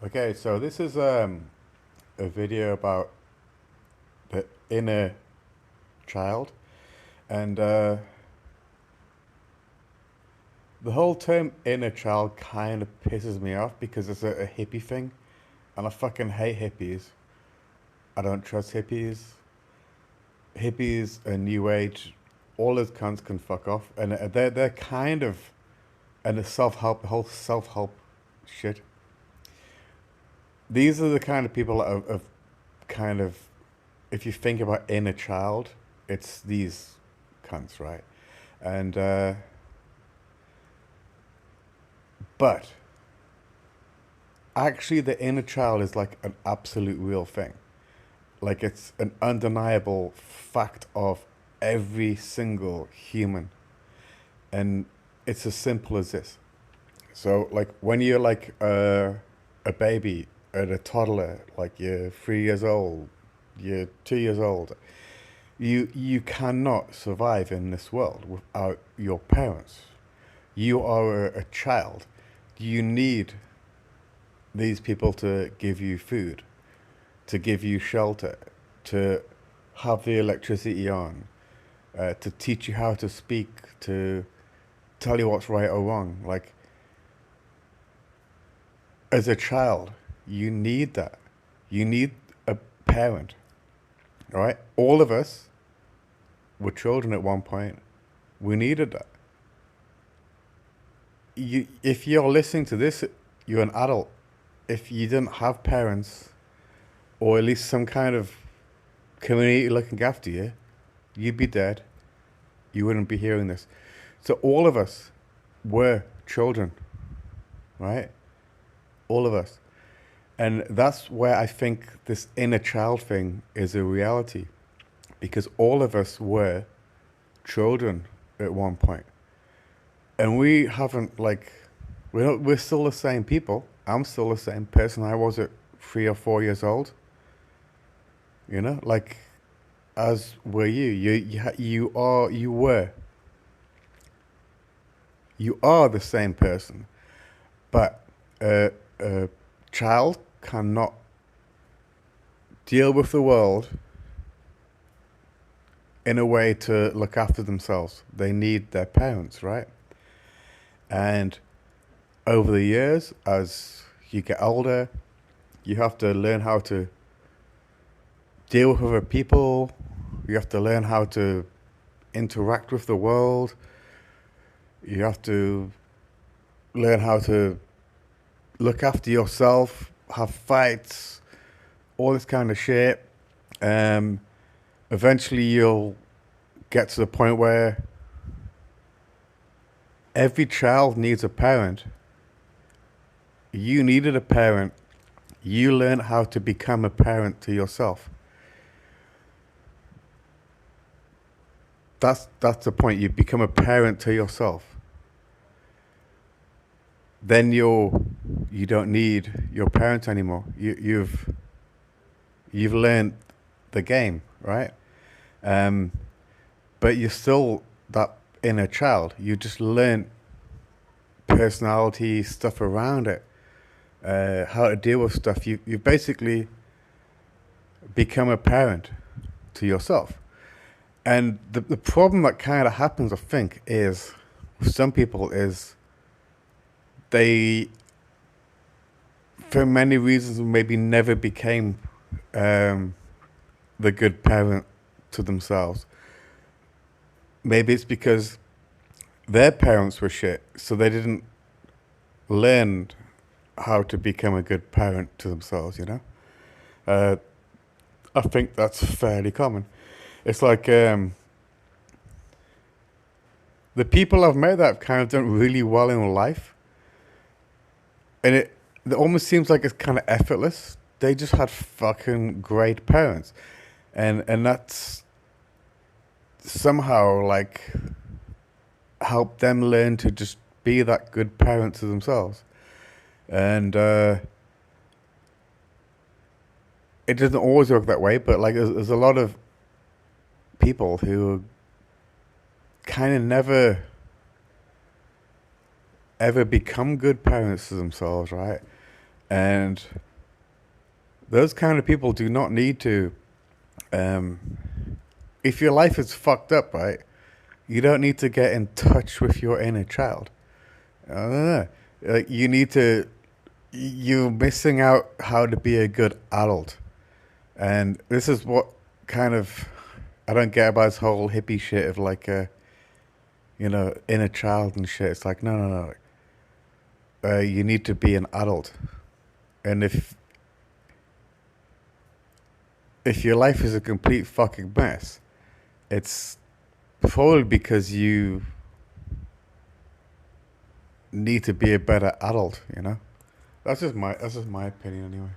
Okay, so this is a video about the inner child, and the whole term inner child kind of pisses me off because it's a hippie thing, and I fucking hate hippies. I don't trust hippies. Hippies and New Age, all those cunts can fuck off, and they're kind of and the whole self help shit. These are the kind of people of kind of, if you think about inner child, it's these cunts, right? And but actually, the inner child is like an absolute real thing. Like it's an undeniable fact of every single human, and it's as simple as this. So, like when you're like a baby and a toddler, like you're 3 years old, you're 2 years old, you cannot survive in this world without your parents. You are a child. You need these people to give you food, to give you shelter, to have the electricity on, to teach you how to speak, to tell you what's right or wrong. Like, as a child, you need that. You need a parent, all right? All of us were children at one point. We needed that. If you're listening to this, you're an adult. If you didn't have parents, or at least some kind of community looking after you, you'd be dead. You wouldn't be hearing this. So all of us were children, right? All of us. And that's where I think this inner child thing is a reality. Because all of us were children at one point. And we haven't, like, we're still the same people. I'm still the same person I was at 3 or 4 years old. You know, like, as were you. You are the same person. But a child cannot deal with the world in a way to look after themselves. They need their parents, right? And over the years, as you get older, you have to learn how to deal with other people. You have to learn how to interact with the world. You have to learn how to look after yourself, have fights, all this kind of shit. Eventually, you'll get to the point where every child needs a parent. You needed a parent. You learn how to become a parent to yourself. That's the point. You become a parent to yourself. Then you don't need your parents anymore. You've learned the game, right? Um, but you're still that inner child. You just learn personality stuff around it, how to deal with stuff. You basically become a parent to yourself. And the problem that kind of happens, I think, is with some people is they, for many reasons, maybe never became the good parent to themselves. Maybe it's because their parents were shit, so they didn't learn how to become a good parent to themselves, you know? I think that's fairly common. It's like the people I've met that have kind of done really well in life, and it almost seems like it's kind of effortless. They just had fucking great parents, and that's somehow like helped them learn to just be that good parent to themselves. And it doesn't always work that way, but like there's a lot of people who kind of never ever become good parents to themselves, right? And those kind of people do not need to. Um, if your life is fucked up, right, you don't need to get in touch with your inner child. I don't know. Like you need to. You're missing out how to be a good adult, and this is what kind of I don't get about this whole hippie shit of like inner child and shit. It's like no. You need to be an adult, and if your life is a complete fucking mess, it's probably because you need to be a better adult. That's just my opinion anyway.